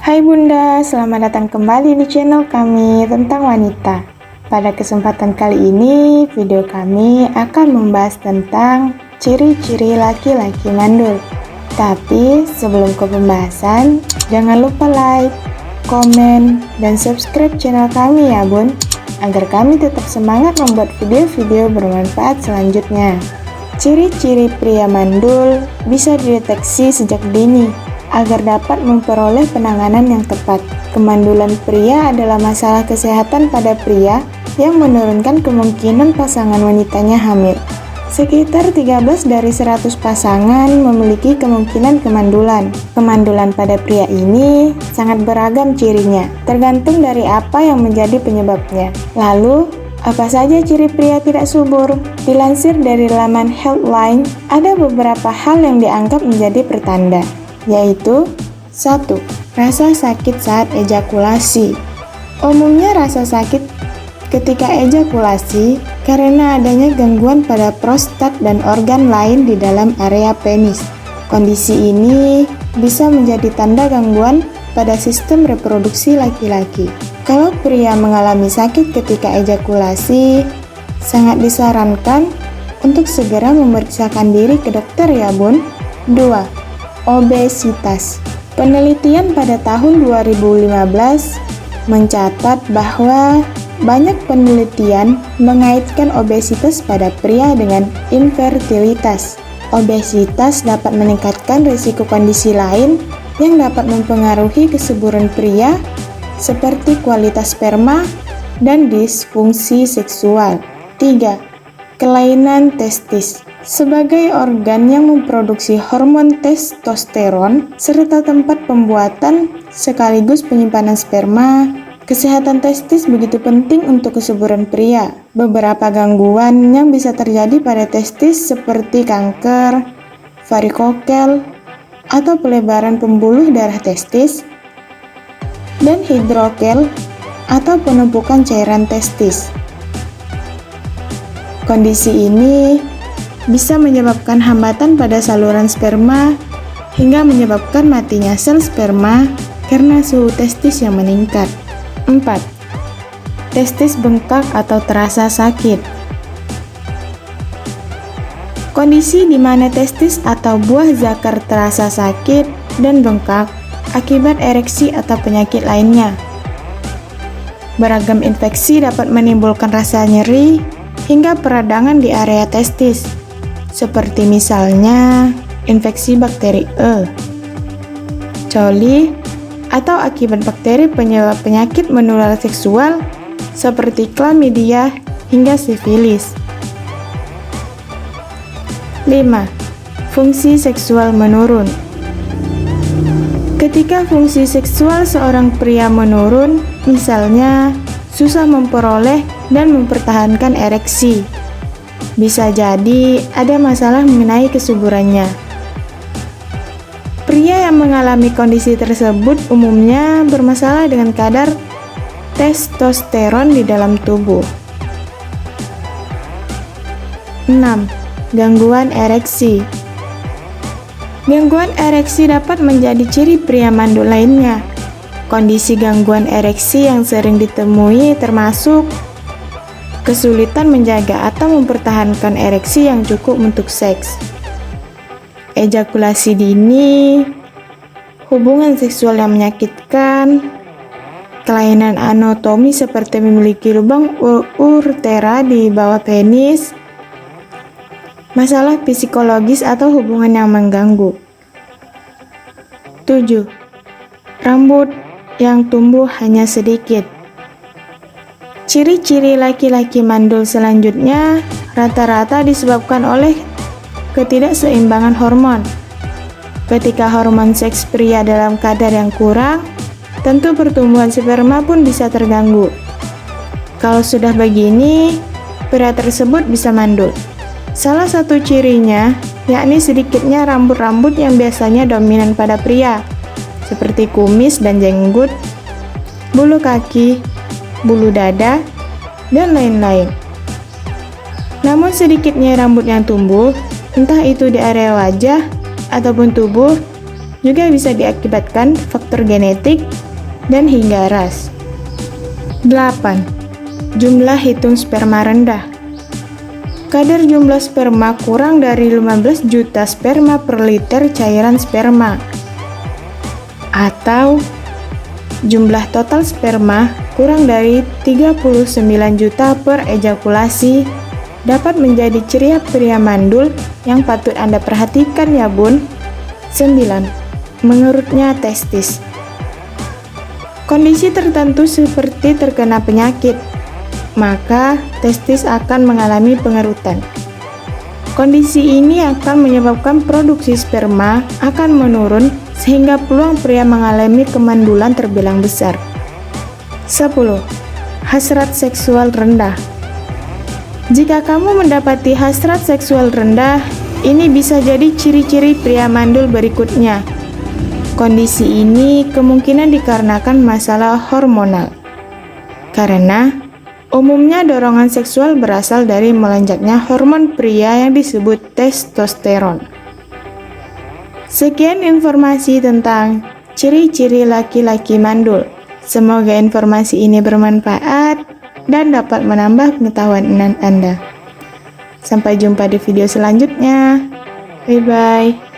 Hai Bunda, selamat datang kembali di channel kami tentang wanita. Pada kesempatan kali ini, video kami akan membahas tentang ciri-ciri laki-laki mandul. Tapi sebelum ke pembahasan, jangan lupa like, komen, dan subscribe channel kami ya Bun, agar kami tetap semangat membuat video-video bermanfaat selanjutnya. Ciri-ciri pria mandul bisa dideteksi sejak dini, agar dapat memperoleh penanganan yang tepat. Kemandulan pria adalah masalah kesehatan pada pria yang menurunkan kemungkinan pasangan wanitanya hamil. Sekitar 13 dari 100 pasangan memiliki kemungkinan kemandulan. Kemandulan pada pria ini sangat beragam cirinya, tergantung dari apa yang menjadi penyebabnya. Lalu, apa saja ciri pria tidak subur? Dilansir dari laman Healthline, ada beberapa hal yang dianggap menjadi pertanda, yaitu 1. Rasa sakit saat ejakulasi. Umumnya rasa sakit ketika ejakulasi karena adanya gangguan pada prostat dan organ lain di dalam area penis. Kondisi ini bisa menjadi tanda gangguan pada sistem reproduksi laki-laki. Kalau pria mengalami sakit ketika ejakulasi, sangat disarankan untuk segera memeriksakan diri ke dokter ya Bun. 2. Obesitas. Penelitian pada tahun 2015 mencatat bahwa banyak penelitian mengaitkan obesitas pada pria dengan infertilitas. Obesitas dapat meningkatkan risiko kondisi lain yang dapat mempengaruhi kesuburan pria seperti kualitas sperma dan disfungsi seksual. 3. Kelainan testis. Sebagai organ yang memproduksi hormon testosteron serta tempat pembuatan sekaligus penyimpanan sperma, kesehatan testis begitu penting untuk kesuburan pria. Beberapa gangguan yang bisa terjadi pada testis seperti kanker, varikokel, atau pelebaran pembuluh darah testis, dan hidrokel atau penumpukan cairan testis. Kondisi ini bisa menyebabkan hambatan pada saluran sperma hingga menyebabkan matinya sel sperma karena suhu testis yang meningkat. 4. Testis bengkak atau terasa sakit. Kondisi di mana testis atau buah zakar terasa sakit dan bengkak akibat ereksi atau penyakit lainnya. Beragam infeksi dapat menimbulkan rasa nyeri hingga peradangan di area testis, seperti misalnya infeksi bakteri E. coli, atau akibat bakteri penyebab penyakit menular seksual seperti chlamydia hingga sifilis. 5. Fungsi seksual menurun. Ketika fungsi seksual seorang pria menurun, misalnya susah memperoleh dan mempertahankan ereksi, bisa jadi ada masalah mengenai kesuburannya. Pria yang mengalami kondisi tersebut umumnya bermasalah dengan kadar testosteron di dalam tubuh. 6. Gangguan ereksi. Gangguan ereksi dapat menjadi ciri pria mandul lainnya. Kondisi gangguan ereksi yang sering ditemui termasuk kesulitan menjaga atau mempertahankan ereksi yang cukup untuk seks, ejakulasi dini, hubungan seksual yang menyakitkan, kelainan anatomi seperti memiliki lubang uretera di bawah penis, masalah psikologis atau hubungan yang mengganggu. 7. Rambut yang tumbuh hanya sedikit. Ciri-ciri laki-laki mandul selanjutnya rata-rata disebabkan oleh ketidakseimbangan hormon. Ketika hormon seks pria dalam kadar yang kurang, tentu pertumbuhan sperma pun bisa terganggu. Kalau sudah begini, pria tersebut bisa mandul. Salah satu cirinya yakni sedikitnya rambut-rambut yang biasanya dominan pada pria, seperti kumis dan jenggut, bulu kaki, bulu dada, dan lain-lain. Namun sedikitnya rambut yang tumbuh, entah itu di area wajah ataupun tubuh, juga bisa diakibatkan faktor genetik dan hingga ras. 8. Jumlah hitung sperma rendah. Kadar jumlah sperma kurang dari 15 juta sperma per liter cairan sperma, atau jumlah total sperma kurang dari 39 juta per ejakulasi dapat menjadi ciri pria mandul yang patut Anda perhatikan ya bun. 9. Mengerutnya testis. Kondisi tertentu seperti terkena penyakit, maka testis akan mengalami pengerutan. Kondisi ini akan menyebabkan produksi sperma akan menurun sehingga peluang pria mengalami kemandulan terbilang besar. 10. Hasrat seksual rendah. Jika kamu mendapati hasrat seksual rendah, ini bisa jadi ciri-ciri pria mandul berikutnya. Kondisi ini kemungkinan dikarenakan masalah hormonal. Karena umumnya dorongan seksual berasal dari melonjaknya hormon pria yang disebut testosteron. Sekian informasi tentang ciri-ciri laki-laki mandul. Semoga informasi ini bermanfaat dan dapat menambah pengetahuan Anda. Sampai jumpa di video selanjutnya. Bye-bye.